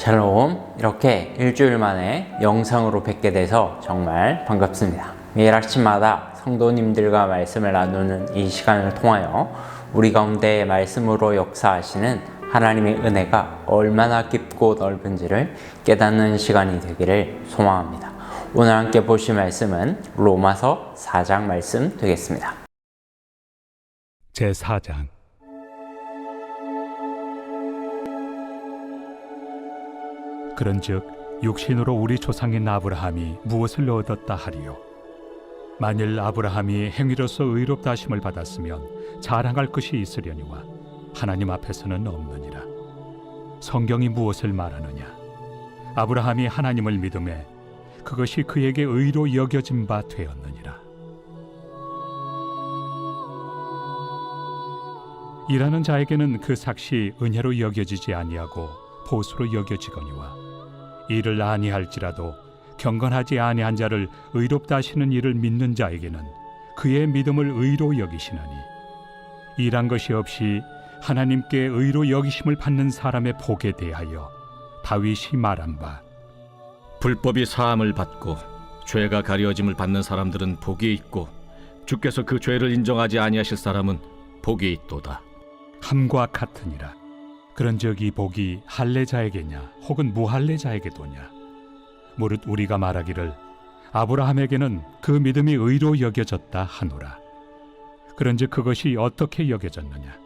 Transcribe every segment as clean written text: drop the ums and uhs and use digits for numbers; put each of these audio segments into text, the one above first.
샬롬. 이렇게 일주일 만에 영상으로 뵙게 돼서 정말 반갑습니다. 매일 아침마다 성도님들과 말씀을 나누는 이 시간을 통하여 우리 가운데 말씀으로 역사하시는 하나님의 은혜가 얼마나 깊고 넓은지를 깨닫는 시간이 되기를 소망합니다. 오늘 함께 보실 말씀은 로마서 4장 말씀 되겠습니다. 제4장. 그런즉 육신으로 우리 조상인 아브라함이 무엇을 얻었다 하리요? 만일 아브라함이 행위로서 의롭다 하심을 받았으면 자랑할 것이 있으려니와 하나님 앞에서는 없느니라. 성경이 무엇을 말하느냐? 아브라함이 하나님을 믿음에 그것이 그에게 의로 여겨진 바 되었느니라. 일하는 자에게는 그 삭시 은혜로 여겨지지 아니하고 보수로 여겨지거니와 이를 아니할지라도 경건하지 아니한 자를 의롭다 하시는 이를 믿는 자에게는 그의 믿음을 의로 여기시나니 일한 것이 없이 하나님께 의로 여기심을 받는 사람의 복에 대하여 다윗이 말한 바 불법이 사함을 받고 죄가 가려짐을 받는 사람들은 복이 있고 주께서 그 죄를 인정하지 아니하실 사람은 복이 있도다. 함과 같으니라. 그런즉 이 복이 할례자에게냐 혹은 무할례자에게도냐? 무릇 우리가 말하기를 아브라함에게는 그 믿음이 의로 여겨졌다 하노라. 그런즉 그것이 어떻게 여겨졌느냐?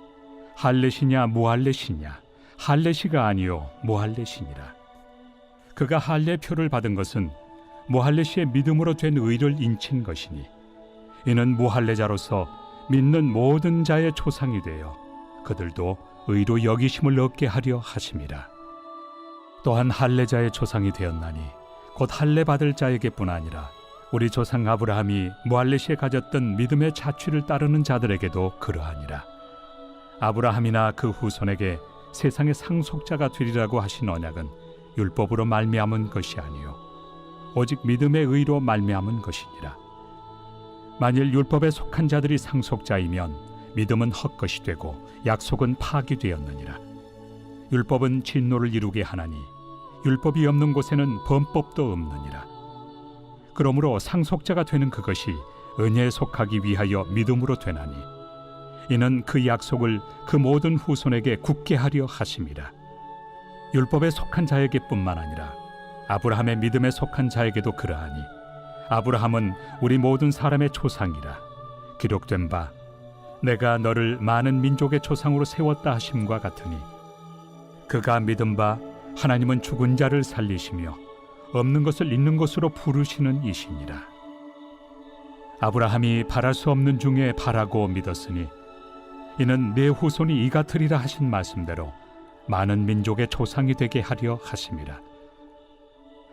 할례시냐 무할례시냐? 할례시가 아니요 무할례시니라. 그가 할례표를 받은 것은 무할례시의 믿음으로 된 의를 인친 것이니 이는 무할례자로서 믿는 모든 자의 조상이 되어 그들도 의로 여기심을 얻게 하려 하심이라. 또한 할례자의 조상이 되었나니 곧 할례 받을 자에게뿐 아니라 우리 조상 아브라함이 무할례시에 가졌던 믿음의 자취를 따르는 자들에게도 그러하니라. 아브라함이나 그 후손에게 세상의 상속자가 되리라고 하신 언약은 율법으로 말미암은 것이 아니요 오직 믿음의 의로 말미암은 것이니라. 만일 율법에 속한 자들이 상속자이면 믿음은 헛것이 되고 약속은 파기되었느니라. 율법은 진노를 이루게 하나니 율법이 없는 곳에는 범법도 없느니라. 그러므로 상속자가 되는 그것이 은혜에 속하기 위하여 믿음으로 되나니 이는 그 약속을 그 모든 후손에게 굳게 하려 하심이라. 율법에 속한 자에게뿐만 아니라 아브라함의 믿음에 속한 자에게도 그러하니 아브라함은 우리 모든 사람의 조상이라. 기록된 바 내가 너를 많은 민족의 조상으로 세웠다 하심과 같으니 그가 믿은 바 하나님은 죽은 자를 살리시며 없는 것을 있는 것으로 부르시는 이시니라. 아브라함이 바랄 수 없는 중에 바라고 믿었으니 이는 내 후손이 이 같으리라 하신 말씀대로 많은 민족의 조상이 되게 하려 하심이라.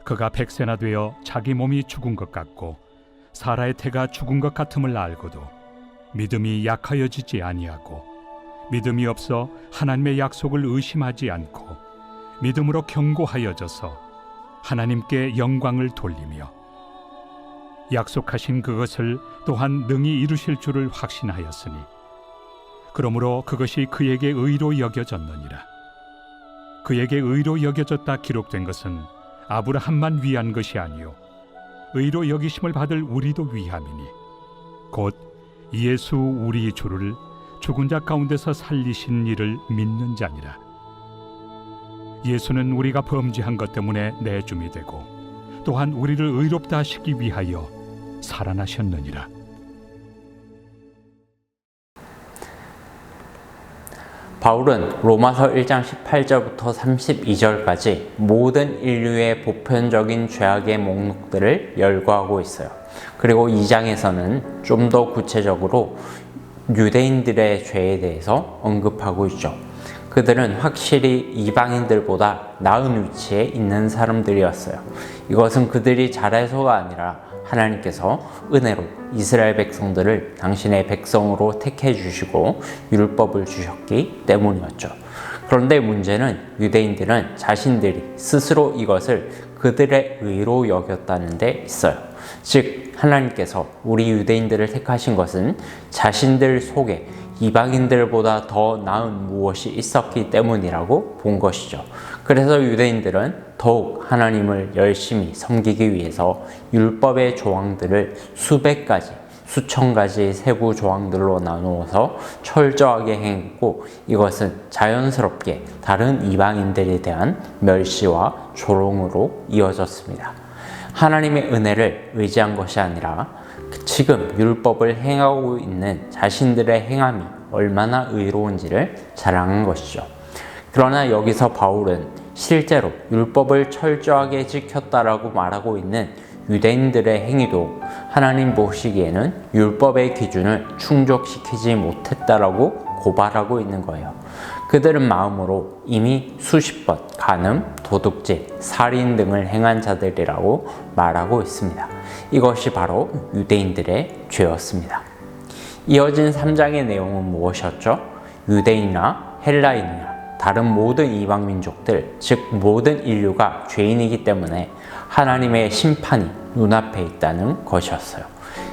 그가 100세나 되어 자기 몸이 죽은 것 같고 사라의 태가 죽은 것 같음을 알고도 믿음이 약하여지지 아니하고 믿음이 없어 하나님의 약속을 의심하지 않고 믿음으로 견고하여져서 하나님께 영광을 돌리며 약속하신 그것을 또한 능히 이루실 줄을 확신하였으니 그러므로 그것이 그에게 의로 여겨졌느니라. 그에게 의로 여겨졌다 기록된 것은 아브라함만 위한 것이 아니요 의로 여기심을 받을 우리도 위함이니 곧 예수 우리 주를 죽은 자 가운데서 살리신 이를 믿는 자니라. 예수는 우리가 범죄한 것 때문에 내줌이 되고 또한 우리를 의롭다 하시기 위하여 살아나셨느니라. 바울은 로마서 1장 18절부터 32절까지 모든 인류의 보편적인 죄악의 목록들을 열거하고 있어요. 그리고 2장에서는 좀 더 구체적으로 유대인들의 죄에 대해서 언급하고 있죠. 그들은 확실히 이방인들보다 나은 위치에 있는 사람들이었어요. 이것은 그들이 잘해서가 아니라 하나님께서 은혜로 이스라엘 백성들을 당신의 백성으로 택해 주시고 율법을 주셨기 때문이었죠. 그런데 문제는 유대인들은 자신들이 스스로 이것을 그들의 의로 여겼다는 데 있어요. 즉 하나님께서 우리 유대인들을 택하신 것은 자신들 속에 이방인들보다 더 나은 무엇이 있었기 때문이라고 본 것이죠. 그래서 유대인들은 더욱 하나님을 열심히 섬기기 위해서 율법의 조항들을 수백 가지, 수천 가지 세부 조항들로 나누어서 철저하게 행했고, 이것은 자연스럽게 다른 이방인들에 대한 멸시와 조롱으로 이어졌습니다. 하나님의 은혜를 의지한 것이 아니라 지금 율법을 행하고 있는 자신들의 행함이 얼마나 의로운지를 자랑한 것이죠. 그러나 여기서 바울은 실제로 율법을 철저하게 지켰다라고 말하고 있는 유대인들의 행위도 하나님 보시기에는 율법의 기준을 충족시키지 못했다라고 고발하고 있는 거예요. 그들은 마음으로 이미 수십 번 간음, 도둑질, 살인 등을 행한 자들이라고 말하고 있습니다. 이것이 바로 유대인들의 죄였습니다. 이어진 3장의 내용은 무엇이었죠? 유대인이나 헬라인이나 다른 모든 이방 민족들, 즉 모든 인류가 죄인이기 때문에 하나님의 심판이 눈앞에 있다는 것이었어요.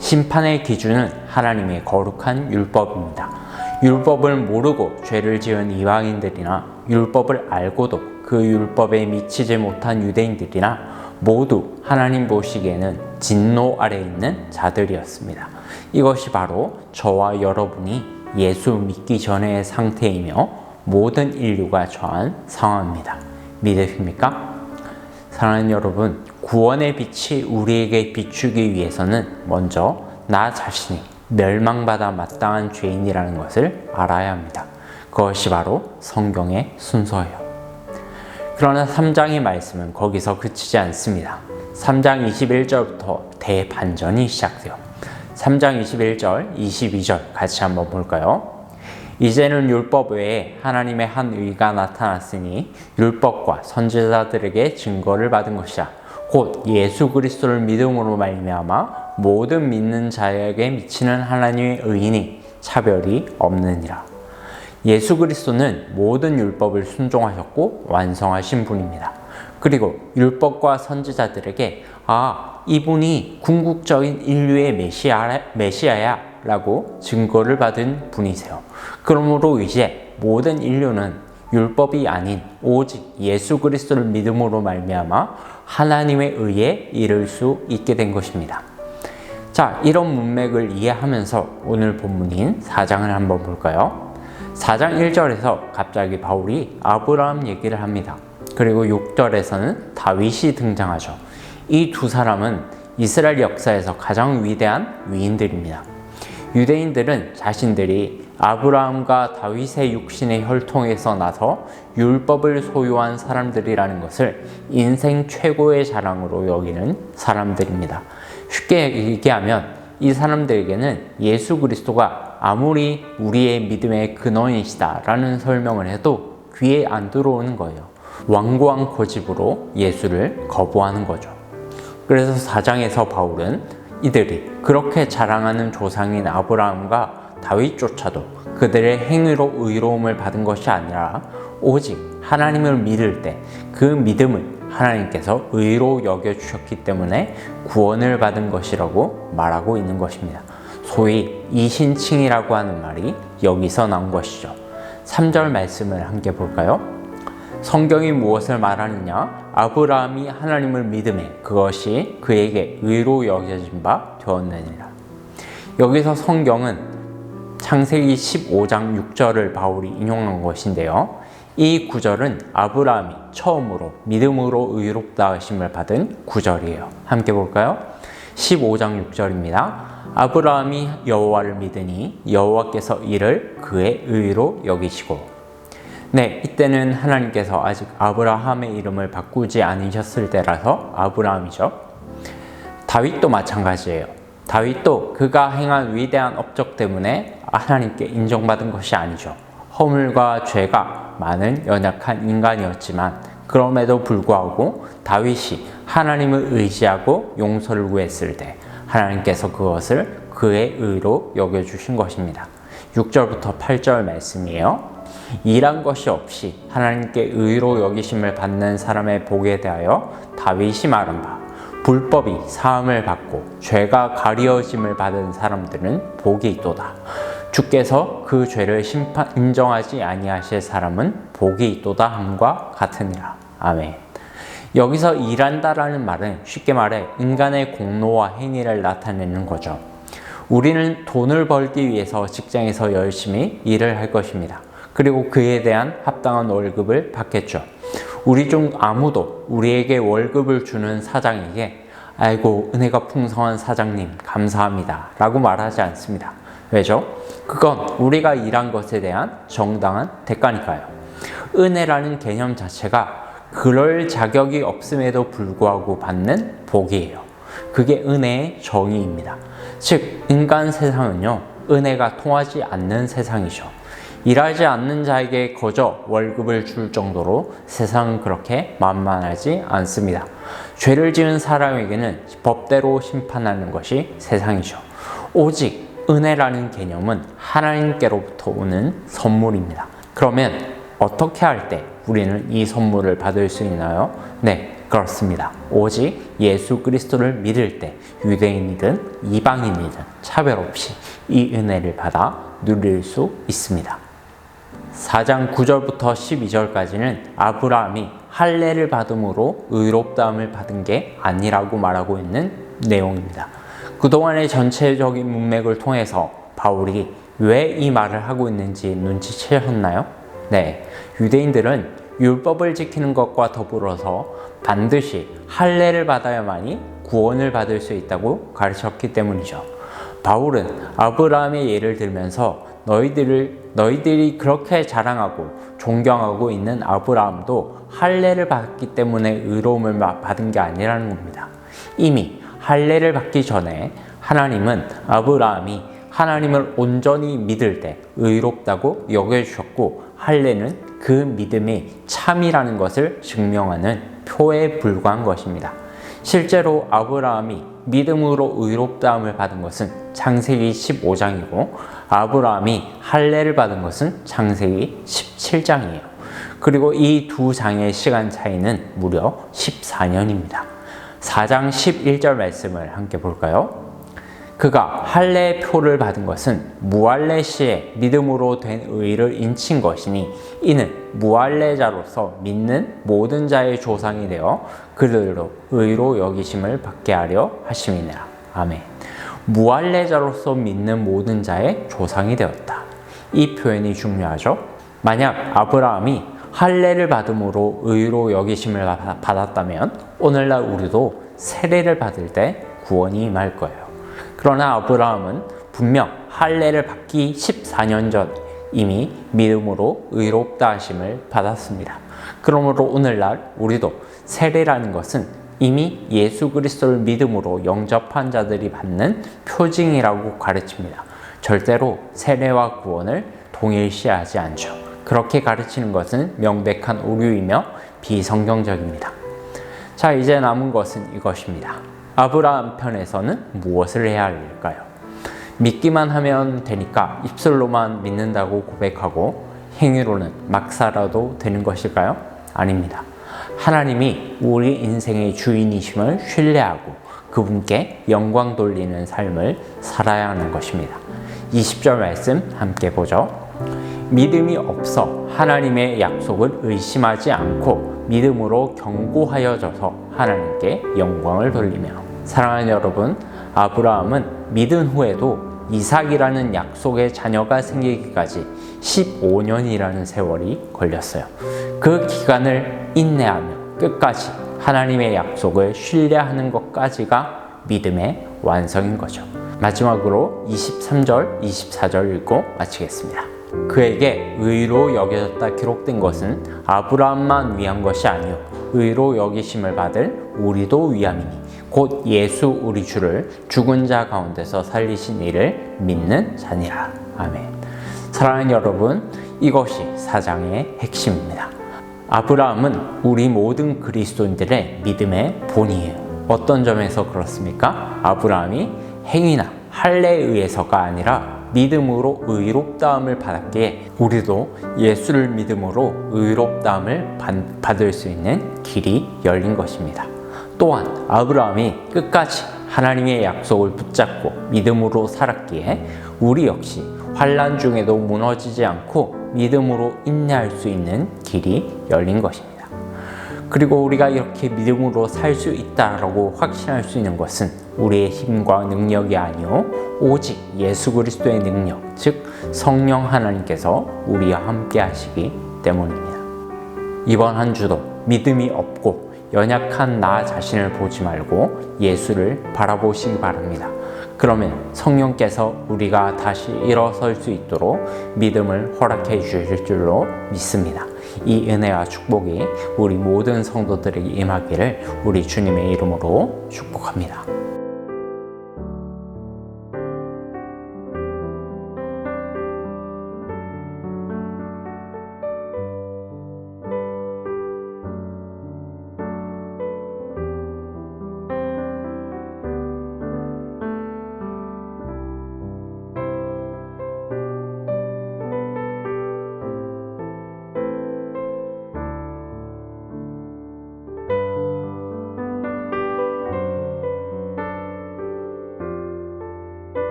심판의 기준은 하나님의 거룩한 율법입니다. 율법을 모르고 죄를 지은 이방인들이나 율법을 알고도 그 율법에 미치지 못한 유대인들이나 모두 하나님 보시기에는 진노 아래 있는 자들이었습니다. 이것이 바로 저와 여러분이 예수 믿기 전의 상태이며 모든 인류가 처한 상황입니다. 믿으십니까? 사랑하는 여러분, 구원의 빛이 우리에게 비추기 위해서는 먼저 나 자신이 멸망받아 마땅한 죄인이라는 것을 알아야 합니다. 그것이 바로 성경의 순서예요. 그러나 3장의 말씀은 거기서 그치지 않습니다. 3장 21절부터 대반전이 시작돼요. 3장 21절, 22절 같이 한번 볼까요? 이제는 율법 외에 하나님의 한 의가 나타났으니 율법과 선지자들에게 증거를 받은 것이야. 곧 예수 그리스도를 믿음으로 말미암아 모든 믿는 자에게 미치는 하나님의 의인이 차별이 없느니라. 예수 그리스도는 모든 율법을 순종하셨고 완성하신 분입니다. 그리고 율법과 선지자들에게 이분이 궁극적인 인류의 메시아야 라고 증거를 받은 분이세요. 그러므로 이제 모든 인류는 율법이 아닌 오직 예수 그리스도를 믿음으로 말미암아 하나님의 의에 이를 수 있게 된 것입니다. 자, 이런 문맥을 이해하면서 오늘 본문인 4장을 한번 볼까요? 4장 1절에서 갑자기 바울이 아브라함 얘기를 합니다. 그리고 6절에서는 다윗이 등장하죠. 이 두 사람은 이스라엘 역사에서 가장 위대한 위인들입니다. 유대인들은 자신들이 아브라함과 다윗의 육신의 혈통에서 나서 율법을 소유한 사람들이라는 것을 인생 최고의 자랑으로 여기는 사람들입니다. 쉽게 얘기하면 이 사람들에게는 예수 그리스도가 아무리 우리의 믿음의 근원이시다라는 설명을 해도 귀에 안 들어오는 거예요. 완고한 고집으로 예수를 거부하는 거죠. 그래서 4장에서 바울은 이들이 그렇게 자랑하는 조상인 아브라함과 다윗조차도 그들의 행위로 의로움을 받은 것이 아니라 오직 하나님을 믿을 때 그 믿음을 하나님께서 의로 여겨주셨기 때문에 구원을 받은 것이라고 말하고 있는 것입니다. 소위 이신칭이라고 하는 말이 여기서 나온 것이죠. 3절 말씀을 함께 볼까요? 성경이 무엇을 말하느냐? 아브라함이 하나님을 믿음에 그것이 그에게 의로 여겨진 바 되었느니라. 여기서 성경은 창세기 15장 6절을 바울이 인용한 것인데요. 이 구절은 아브라함이 처음으로 믿음으로 의롭다 하심을 받은 구절이에요. 함께 볼까요? 15장 6절입니다. 아브라함이 여호와를 믿으니 여호와께서 이를 그의 의로 여기시고. 네, 이때는 하나님께서 아직 아브라함의 이름을 바꾸지 않으셨을 때라서 아브라함이죠. 다윗도 마찬가지예요. 다윗도 그가 행한 위대한 업적 때문에 하나님께 인정받은 것이 아니죠. 허물과 죄가 많은 연약한 인간이었지만 그럼에도 불구하고 다윗이 하나님을 의지하고 용서를 구했을 때 하나님께서 그것을 그의 의로 여겨주신 것입니다. 6절부터 8절 말씀이에요. 일한 것이 없이 하나님께 의로 여기심을 받는 사람의 복에 대하여 다윗이 말한 바 불법이 사함을 받고 죄가 가리어짐을 받은 사람들은 복이 있도다. 주께서 그 죄를 인정하지 아니하실 사람은 복이 있도다 함과 같으니라. 아멘. 여기서 일한다라는 말은 쉽게 말해 인간의 공로와 행위를 나타내는 거죠. 우리는 돈을 벌기 위해서 직장에서 열심히 일을 할 것입니다. 그리고 그에 대한 합당한 월급을 받겠죠. 우리 중 아무도 우리에게 월급을 주는 사장에게 아이고 은혜가 풍성한 사장님 감사합니다 라고 말하지 않습니다. 왜죠? 그건 우리가 일한 것에 대한 정당한 대가니까요. 은혜라는 개념 자체가 그럴 자격이 없음에도 불구하고 받는 복이에요. 그게 은혜의 정의입니다. 즉 인간 세상은요 은혜가 통하지 않는 세상이죠. 일하지 않는 자에게 거저 월급을 줄 정도로 세상은 그렇게 만만하지 않습니다. 죄를 지은 사람에게는 법대로 심판하는 것이 세상이죠. 오직 은혜라는 개념은 하나님께로부터 오는 선물입니다. 그러면 어떻게 할 때 우리는 이 선물을 받을 수 있나요? 네, 그렇습니다. 오직 예수 그리스도를 믿을 때 유대인이든 이방인이든 차별 없이 이 은혜를 받아 누릴 수 있습니다. 4장 9절부터 12절까지는 아브라함이 할례를 받음으로 의롭다함을 받은 게 아니라고 말하고 있는 내용입니다. 그동안의 전체적인 문맥을 통해서 바울이 왜 이 말을 하고 있는지 눈치채셨나요? 네, 유대인들은 율법을 지키는 것과 더불어서 반드시 할례를 받아야만이 구원을 받을 수 있다고 가르쳤기 때문이죠. 바울은 아브라함의 예를 들면서 너희들이 그렇게 자랑하고 존경하고 있는 아브라함도 할례를 받기 때문에 의로움을 받은 게 아니라는 겁니다. 이미 할례를 받기 전에 하나님은 아브라함이 하나님을 온전히 믿을 때 의롭다고 여겨주셨고 할례는 그 믿음이 참이라는 것을 증명하는 표에 불과한 것입니다. 실제로 아브라함이 믿음으로 의롭다함을 받은 것은 창세기 15장이고 아브라함이 할례를 받은 것은 창세기 17장이에요. 그리고 이 두 장의 시간 차이는 무려 14년입니다. 4장 11절 말씀을 함께 볼까요? 그가 할례의 표를 받은 것은 무할례 시에 믿음으로 된 의를 인친 것이니 이는 무할례자로서 믿는 모든 자의 조상이 되어 그들로 의로 여기심을 받게 하려 하심이니라. 아멘. 무할례자로서 믿는 모든 자의 조상이 되었다. 이 표현이 중요하죠. 만약 아브라함이 할례를 받음으로 의로 여기심을 받았다면 오늘날 우리도 세례를 받을 때 구원이 임할 거예요. 그러나 아브라함은 분명 할례를 받기 14년 전 이미 믿음으로 의롭다 하심을 받았습니다. 그러므로 오늘날 우리도 세례라는 것은 이미 예수 그리스도를 믿음으로 영접한 자들이 받는 표징이라고 가르칩니다. 절대로 세례와 구원을 동일시하지 않죠. 그렇게 가르치는 것은 명백한 오류이며 비성경적입니다. 자, 이제 남은 것은 이것입니다. 아브라함 편에서는 무엇을 해야 할까요? 믿기만 하면 되니까 입술로만 믿는다고 고백하고 행위로는 막 살아도 되는 것일까요? 아닙니다. 하나님이 우리 인생의 주인이심을 신뢰하고 그분께 영광 돌리는 삶을 살아야 하는 것입니다. 20절 말씀 함께 보죠. 믿음이 없어 하나님의 약속을 의심하지 않고 믿음으로 견고하여져서 하나님께 영광을 돌리며. 사랑하는 여러분, 아브라함은 믿은 후에도 이삭이라는 약속의 자녀가 생기기까지 15년이라는 세월이 걸렸어요. 그 기간을 인내하며 끝까지 하나님의 약속을 신뢰하는 것까지가 믿음의 완성인 거죠. 마지막으로 23절, 24절 읽고 마치겠습니다. 그에게 의로 여겨졌다 기록된 것은 아브라함만 위한 것이 아니요 의로 여기심을 받을 우리도 위함이니 곧 예수 우리 주를 죽은 자 가운데서 살리신 이를 믿는 자니라. 아멘. 사랑하는 여러분, 이것이 사장의 핵심입니다. 아브라함은 우리 모든 그리스도인들의 믿음의 본이에요. 어떤 점에서 그렇습니까? 아브라함이 행위나 할례에 의해서가 아니라 믿음으로 의롭다함을 받았기에 우리도 예수를 믿음으로 의롭다함을 받을 수 있는 길이 열린 것입니다. 또한 아브라함이 끝까지 하나님의 약속을 붙잡고 믿음으로 살았기에 우리 역시 환난 중에도 무너지지 않고 믿음으로 인내할 수 있는 길이 열린 것입니다. 그리고 우리가 이렇게 믿음으로 살 수 있다라고 확신할 수 있는 것은 우리의 힘과 능력이 아니요 오직 예수 그리스도의 능력, 즉 성령 하나님께서 우리와 함께 하시기 때문입니다. 이번 한 주도 믿음이 없고 연약한 나 자신을 보지 말고 예수를 바라보시기 바랍니다. 그러면 성령께서 우리가 다시 일어설 수 있도록 믿음을 허락해 주실 줄로 믿습니다. 이 은혜와 축복이 우리 모든 성도들에게 임하기를 우리 주님의 이름으로 축복합니다.